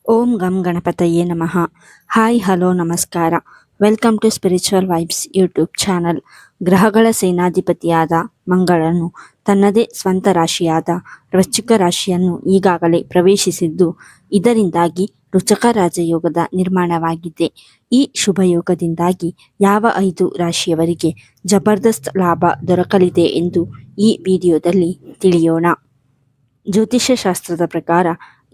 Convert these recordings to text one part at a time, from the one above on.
ಓಂ ಗಂ ಗಣಪತಯೇ ನಮಃ. ಹಾಯ್ ಹಲೋ ನಮಸ್ಕಾರ. Welcome to spiritual vibes YouTube channel. ಗ್ರಹಗಳ ಸೇನಾಧಿಪತಿಯಾದ ಮಂಗಳನು ತನ್ನದೇ ಸ್ವಂತ ರಾಶಿಯಾದ ವೃಶ್ಚಿಕ ರಾಶಿಯನ್ನು ಈಗಾಗಲೇ ಪ್ರವೇಶಿಸಿದ್ದು, ಇದರಿಂದಾಗಿ ರುಚಕ ರಾಜಯೋಗದ ನಿರ್ಮಾಣವಾಗಿದೆ. ಈ ಶುಭಯೋಗದಿಂದಾಗಿ ಯಾವ 5 ರಾಶಿಯವರಿಗೆ ಜಬರ್ದಸ್ತ್ ಲಾಭ ದೊರಕಲಿದೆ ಎಂದು ಈ ವಿಡಿಯೋದಲ್ಲಿ ತಿಳಿಯೋಣ. ಜ್ಯೋತಿಷ್ಯ ಶಾಸ್ತ್ರದ ಪ್ರಕಾರ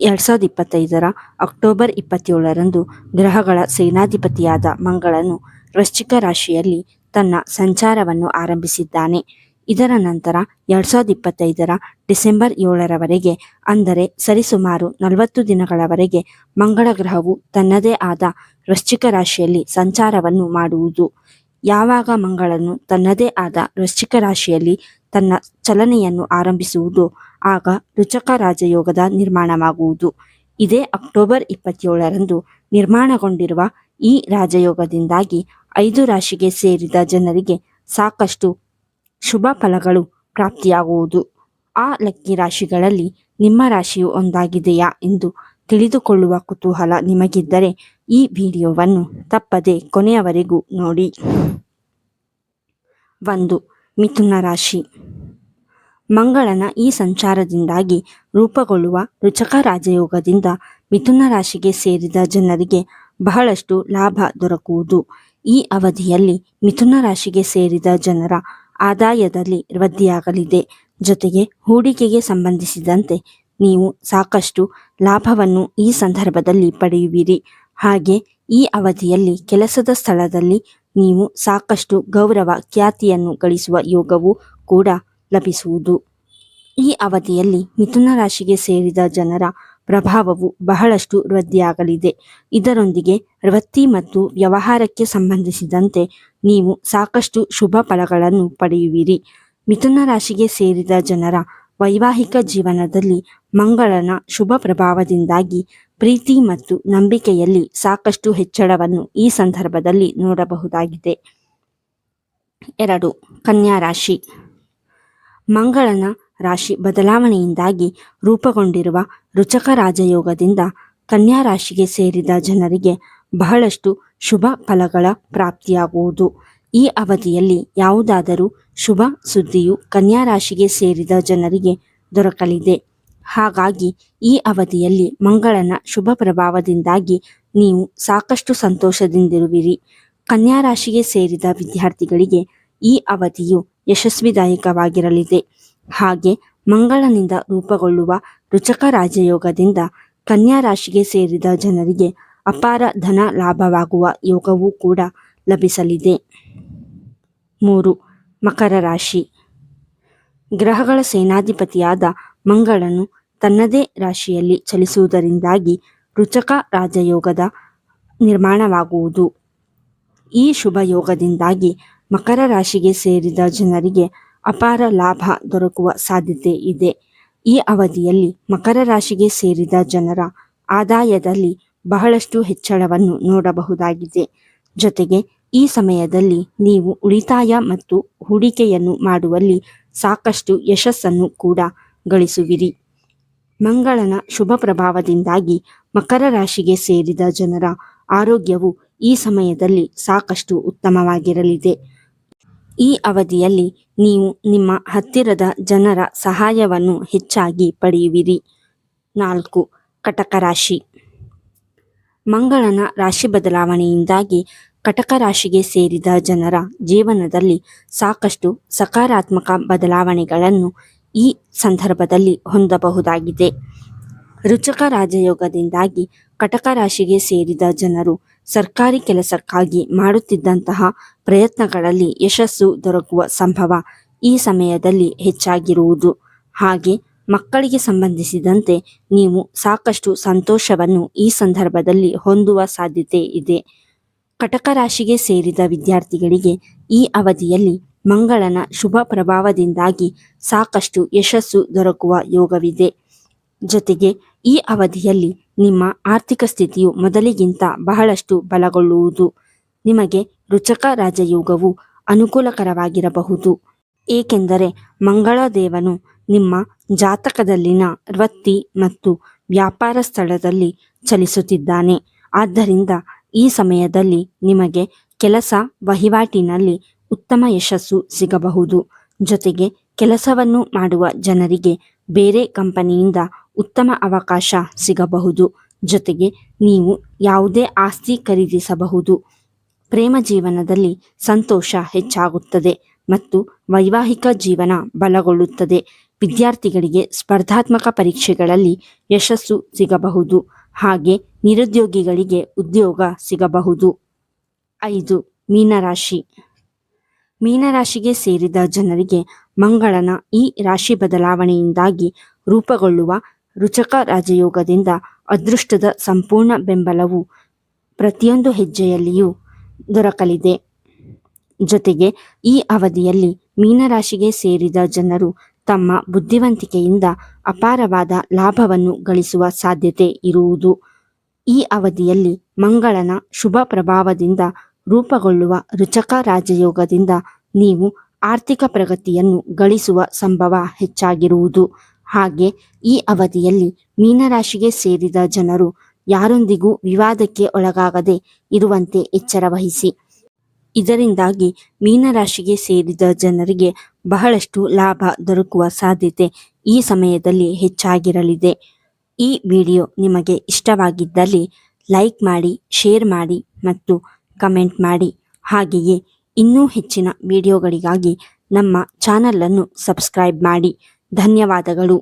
2025 ಅಕ್ಟೋಬರ್ 27ರಂದು ಗ್ರಹಗಳ ಸೇನಾಧಿಪತಿಯಾದ ಮಂಗಳನು ವೃಶ್ಚಿಕ ರಾಶಿಯಲ್ಲಿ ತನ್ನ ಸಂಚಾರವನ್ನು ಆರಂಭಿಸಿದ್ದಾನೆ. ಇದರ ನಂತರ 2025 ಡಿಸೆಂಬರ್ 7ರವರೆಗೆ, ಅಂದರೆ ಸರಿಸುಮಾರು 40 ದಿನಗಳವರೆಗೆ ಮಂಗಳ ಗ್ರಹವು ತನ್ನದೇ ಆದ ವೃಶ್ಚಿಕ ರಾಶಿಯಲ್ಲಿ ಸಂಚಾರವನ್ನು ಮಾಡುವುದು. ಯಾವಾಗ ಮಂಗಳನು ತನ್ನದೇ ಆದ ವೃಶ್ಚಿಕ ರಾಶಿಯಲ್ಲಿ ತನ್ನ ಚಲನೆಯನ್ನು ಆರಂಭಿಸುವುದು, ಆಗ ರುಚಕ ರಾಜಯೋಗದ ನಿರ್ಮಾಣವಾಗುವುದು. ಇದೇ ಅಕ್ಟೋಬರ್ 27ರಂದು ನಿರ್ಮಾಣಗೊಂಡಿರುವ ಈ ರಾಜಯೋಗದಿಂದಾಗಿ 5 ರಾಶಿಗೆ ಸೇರಿದ ಜನರಿಗೆ ಸಾಕಷ್ಟು ಶುಭ ಫಲಗಳು ಪ್ರಾಪ್ತಿಯಾಗುವುದು. ಆ ಲಕ್ಕಿ ರಾಶಿಗಳಲ್ಲಿ ನಿಮ್ಮ ರಾಶಿಯು ಒಂದಾಗಿದೆಯಾ ಎಂದು ತಿಳಿದುಕೊಳ್ಳುವ ಕುತೂಹಲ ನಿಮಗಿದ್ದರೆ ಈ ವಿಡಿಯೋವನ್ನು ತಪ್ಪದೆ ಕೊನೆಯವರೆಗೂ ನೋಡಿ. 1. ಮಿಥುನ ರಾಶಿ. ಮಂಗಳನ ಈ ಸಂಚಾರದಿಂದಾಗಿ ರೂಪುಗೊಳ್ಳುವ ರುಚಕ ರಾಜಯೋಗದಿಂದ ಮಿಥುನ ರಾಶಿಗೆ ಸೇರಿದ ಜನರಿಗೆ ಬಹಳಷ್ಟು ಲಾಭ ದೊರಕುವುದು. ಈ ಅವಧಿಯಲ್ಲಿ ಮಿಥುನ ರಾಶಿಗೆ ಸೇರಿದ ಜನರ ಆದಾಯದಲ್ಲಿ ವೃದ್ಧಿಯಾಗಲಿದೆ. ಜೊತೆಗೆ ಹೂಡಿಕೆಗೆ ಸಂಬಂಧಿಸಿದಂತೆ ನೀವು ಸಾಕಷ್ಟು ಲಾಭವನ್ನು ಈ ಸಂದರ್ಭದಲ್ಲಿ ಪಡೆಯುವಿರಿ. ಹಾಗೆ ಈ ಅವಧಿಯಲ್ಲಿ ಕೆಲಸದ ಸ್ಥಳದಲ್ಲಿ ನೀವು ಸಾಕಷ್ಟು ಗೌರವ ಖ್ಯಾತಿಯನ್ನು ಗಳಿಸುವ ಯೋಗವೂ ಕೂಡ ಲಭಿಸುವುದು. ಈ ಅವಧಿಯಲ್ಲಿ ಮಿಥುನ ರಾಶಿಗೆ ಸೇರಿದ ಜನರ ಪ್ರಭಾವವು ಬಹಳಷ್ಟು ವೃದ್ಧಿಯಾಗಲಿದೆ. ಇದರೊಂದಿಗೆ ವೃತ್ತಿ ಮತ್ತು ವ್ಯವಹಾರಕ್ಕೆ ಸಂಬಂಧಿಸಿದಂತೆ ನೀವು ಸಾಕಷ್ಟು ಶುಭ ಫಲಗಳನ್ನು ಪಡೆಯುವಿರಿ. ಮಿಥುನ ರಾಶಿಗೆ ಸೇರಿದ ಜನರ ವೈವಾಹಿಕ ಜೀವನದಲ್ಲಿ ಮಂಗಳನ ಶುಭ ಪ್ರಭಾವದಿಂದಾಗಿ ಪ್ರೀತಿ ಮತ್ತು ನಂಬಿಕೆಯಲ್ಲಿ ಸಾಕಷ್ಟು ಹೆಚ್ಚಳವನ್ನು ಈ ಸಂದರ್ಭದಲ್ಲಿ ನೋಡಬಹುದಾಗಿದೆ. 2. ಕನ್ಯಾ ರಾಶಿ. ಮಂಗಳನ ರಾಶಿ ಬದಲಾವಣೆಯಿಂದಾಗಿ ರೂಪುಗೊಂಡಿರುವ ರುಚಕ ರಾಜಯೋಗದಿಂದ ಕನ್ಯಾ ರಾಶಿಗೆ ಸೇರಿದ ಜನರಿಗೆ ಬಹಳಷ್ಟು ಶುಭ ಫಲಗಳ ಪ್ರಾಪ್ತಿಯಾಗುವುದು. ಈ ಅವಧಿಯಲ್ಲಿ ಯಾವುದಾದರೂ ಶುಭ ಸುದ್ದಿಯು ಕನ್ಯಾ ರಾಶಿಗೆ ಸೇರಿದ ಜನರಿಗೆ ದೊರಕಲಿದೆ. ಹಾಗಾಗಿ ಈ ಅವಧಿಯಲ್ಲಿ ಮಂಗಳನ ಶುಭ ಪ್ರಭಾವದಿಂದಾಗಿ ನೀವು ಸಾಕಷ್ಟು ಸಂತೋಷದಿಂದಿರುವಿರಿ. ಕನ್ಯಾ ರಾಶಿಗೆ ಸೇರಿದ ವಿದ್ಯಾರ್ಥಿಗಳಿಗೆ ಈ ಅವಧಿಯು ಯಶಸ್ವಿದಾಯಕವಾಗಿರಲಿದೆ. ಹಾಗೆ ಮಂಗಳನಿಂದ ರೂಪುಗೊಳ್ಳುವ ರುಚಕ ರಾಜಯೋಗದಿಂದ ಕನ್ಯಾ ರಾಶಿಗೆ ಸೇರಿದ ಜನರಿಗೆ ಅಪಾರ ಧನ ಲಾಭವಾಗುವ ಯೋಗವೂ ಕೂಡ ಲಭಿಸಲಿದೆ. 3. ಮಕರ ರಾಶಿ. ಗ್ರಹಗಳ ಸೇನಾಧಿಪತಿಯಾದ ಮಂಗಳನು ತನ್ನದೇ ರಾಶಿಯಲ್ಲಿ ಚಲಿಸುವುದರಿಂದಾಗಿ ರುಚಕ ರಾಜಯೋಗದ ನಿರ್ಮಾಣವಾಗುವುದು. ಈ ಶುಭ ಯೋಗದಿಂದಾಗಿ ಮಕರ ರಾಶಿಗೆ ಸೇರಿದ ಜನರಿಗೆ ಅಪಾರ ಲಾಭ ದೊರಕುವ ಸಾಧ್ಯತೆ ಇದೆ. ಈ ಅವಧಿಯಲ್ಲಿ ಮಕರ ರಾಶಿಗೆ ಸೇರಿದ ಜನರ ಆದಾಯದಲ್ಲಿ ಬಹಳಷ್ಟು ಹೆಚ್ಚಳವನ್ನು ನೋಡಬಹುದಾಗಿದೆ. ಜೊತೆಗೆ ಈ ಸಮಯದಲ್ಲಿ ನೀವು ಉಳಿತಾಯ ಮತ್ತು ಹೂಡಿಕೆಯನ್ನು ಮಾಡುವಲ್ಲಿ ಸಾಕಷ್ಟು ಯಶಸ್ಸನ್ನು ಕೂಡ ಗಳಿಸುವಿರಿ. ಮಂಗಳನ ಶುಭ ಪ್ರಭಾವದಿಂದಾಗಿ ಮಕರ ರಾಶಿಗೆ ಸೇರಿದ ಜನರ ಆರೋಗ್ಯವು ಈ ಸಮಯದಲ್ಲಿ ಸಾಕಷ್ಟು ಉತ್ತಮವಾಗಿರಲಿದೆ. ಈ ಅವಧಿಯಲ್ಲಿ ನೀವು ನಿಮ್ಮ ಹತ್ತಿರದ ಜನರ ಸಹಾಯವನ್ನು ಹೆಚ್ಚಾಗಿ ಪಡೆಯುವಿರಿ. 4. ಕಟಕ ರಾಶಿ. ಮಂಗಳನ ರಾಶಿ ಬದಲಾವಣೆಯಿಂದಾಗಿ ಕಟಕ ರಾಶಿಗೆ ಸೇರಿದ ಜನರ ಜೀವನದಲ್ಲಿ ಸಾಕಷ್ಟು ಸಕಾರಾತ್ಮಕ ಬದಲಾವಣೆಗಳನ್ನು ಈ ಸಂದರ್ಭದಲ್ಲಿ ಹೊಂದಬಹುದಾಗಿದೆ. ರುಚಕ ರಾಜಯೋಗದಿಂದಾಗಿ ಕಟಕ ರಾಶಿಗೆ ಸೇರಿದ ಜನರು ಸರ್ಕಾರಿ ಕೆಲಸಕ್ಕಾಗಿ ಮಾಡುತ್ತಿದ್ದಂತಹ ಪ್ರಯತ್ನಗಳಲ್ಲಿ ಯಶಸ್ಸು ದೊರಕುವ ಸಂಭವ ಈ ಸಮಯದಲ್ಲಿ ಹೆಚ್ಚಾಗಿರುವುದು. ಹಾಗೆ ಮಕ್ಕಳಿಗೆ ಸಂಬಂಧಿಸಿದಂತೆ ನೀವು ಸಾಕಷ್ಟು ಸಂತೋಷವನ್ನು ಈ ಸಂದರ್ಭದಲ್ಲಿ ಹೊಂದುವ ಸಾಧ್ಯತೆ ಇದೆ. ಕಟಕ ರಾಶಿಗೆ ಸೇರಿದ ವಿದ್ಯಾರ್ಥಿಗಳಿಗೆ ಈ ಅವಧಿಯಲ್ಲಿ ಮಂಗಳನ ಶುಭ ಪ್ರಭಾವದಿಂದಾಗಿ ಸಾಕಷ್ಟು ಯಶಸ್ಸು ದೊರಕುವ ಯೋಗವಿದೆ. ಜೊತೆಗೆ ಈ ಅವಧಿಯಲ್ಲಿ ನಿಮ್ಮ ಆರ್ಥಿಕ ಸ್ಥಿತಿಯು ಮೊದಲಿಗಿಂತ ಬಹಳಷ್ಟು ಬಲಗೊಳ್ಳುವುದು. ನಿಮಗೆ ರುಚಕ ರಾಜಯೋಗವು ಅನುಕೂಲಕರವಾಗಿರಬಹುದು. ಏಕೆಂದರೆ ಮಂಗಳ ದೇವನು ನಿಮ್ಮ ಜಾತಕದಲ್ಲಿನ ವೃತ್ತಿ ಮತ್ತು ವ್ಯಾಪಾರ ಸ್ಥಳದಲ್ಲಿ ಚಲಿಸುತ್ತಿದ್ದಾನೆ. ಆದ್ದರಿಂದ ಈ ಸಮಯದಲ್ಲಿ ನಿಮಗೆ ಕೆಲಸ ವಹಿವಾಟಿನಲ್ಲಿ ಉತ್ತಮ ಯಶಸ್ಸು ಸಿಗಬಹುದು. ಜೊತೆಗೆ ಕೆಲಸವನ್ನು ಮಾಡುವ ಜನರಿಗೆ ಬೇರೆ ಕಂಪನಿಯಿಂದ ಉತ್ತಮ ಅವಕಾಶ ಸಿಗಬಹುದು. ಜೊತೆಗೆ ನೀವು ಯಾವುದೇ ಆಸ್ತಿ ಖರೀದಿಸಬಹುದು. ಪ್ರೇಮ ಜೀವನದಲ್ಲಿ ಸಂತೋಷ ಹೆಚ್ಚಾಗುತ್ತದೆ ಮತ್ತು ವೈವಾಹಿಕ ಜೀವನ ಬಲಗೊಳ್ಳುತ್ತದೆ. ವಿದ್ಯಾರ್ಥಿಗಳಿಗೆ ಸ್ಪರ್ಧಾತ್ಮಕ ಪರೀಕ್ಷೆಗಳಲ್ಲಿ ಯಶಸ್ಸು ಸಿಗಬಹುದು. ಹಾಗೆ ನಿರುದ್ಯೋಗಿಗಳಿಗೆ ಉದ್ಯೋಗ ಸಿಗಬಹುದು. 5. ಮೀನರಾಶಿ. ಮೀನರಾಶಿಗೆ ಸೇರಿದ ಜನರಿಗೆ ಮಂಗಳನ ಈ ರಾಶಿ ಬದಲಾವಣೆಯಿಂದಾಗಿ ರೂಪುಗೊಳ್ಳುವ ರುಚಕ ರಾಜಯೋಗದಿಂದ ಅದೃಷ್ಟದ ಸಂಪೂರ್ಣ ಬೆಂಬಲವು ಪ್ರತಿಯೊಂದು ಹೆಜ್ಜೆಯಲ್ಲಿಯೂ ದೊರಕಲಿದೆ. ಜೊತೆಗೆ ಈ ಅವಧಿಯಲ್ಲಿ ಮೀನರಾಶಿಗೆ ಸೇರಿದ ಜನರು ತಮ್ಮ ಬುದ್ಧಿವಂತಿಕೆಯಿಂದ ಅಪಾರವಾದ ಲಾಭವನ್ನು ಗಳಿಸುವ ಸಾಧ್ಯತೆ ಇರುವುದು. ಈ ಅವಧಿಯಲ್ಲಿ ಮಂಗಳನ ಶುಭ ಪ್ರಭಾವದಿಂದ ರೂಪುಗೊಳ್ಳುವ ರುಚಕ ರಾಜಯೋಗದಿಂದ ನೀವು ಆರ್ಥಿಕ ಪ್ರಗತಿಯನ್ನು ಗಳಿಸುವ ಸಂಭವ ಹೆಚ್ಚಾಗಿರುವುದು. ಹಾಗೆ ಈ ಅವಧಿಯಲ್ಲಿ ಮೀನರಾಶಿಗೆ ಸೇರಿದ ಜನರು ಯಾರೊಂದಿಗೂ ವಿವಾದಕ್ಕೆ ಒಳಗಾಗದೆ ಇರುವಂತೆ ಎಚ್ಚರ ವಹಿಸಿ. ಇದರಿಂದಾಗಿ ಮೀನರಾಶಿಗೆ ಸೇರಿದ ಜನರಿಗೆ ಬಹಳಷ್ಟು ಲಾಭ ದೊರಕುವ ಸಾಧ್ಯತೆ ಈ ಸಮಯದಲ್ಲಿ ಹೆಚ್ಚಾಗಿರಲಿದೆ. ಈ ವಿಡಿಯೋ ನಿಮಗೆ ಇಷ್ಟವಾಗಿದ್ದಲ್ಲಿ ಲೈಕ್ ಮಾಡಿ, ಶೇರ್ ಮಾಡಿ ಮತ್ತು ಕಮೆಂಟ್ ಮಾಡಿ. ಹಾಗೆಯೇ ಇನ್ನೂ ಹೆಚ್ಚಿನ ವಿಡಿಯೋಗಳಿಗಾಗಿ ನಮ್ಮ ಚಾನಲನ್ನು ಸಬ್ಸ್ಕ್ರೈಬ್ ಮಾಡಿ. ಧನ್ಯವಾದಗಳು.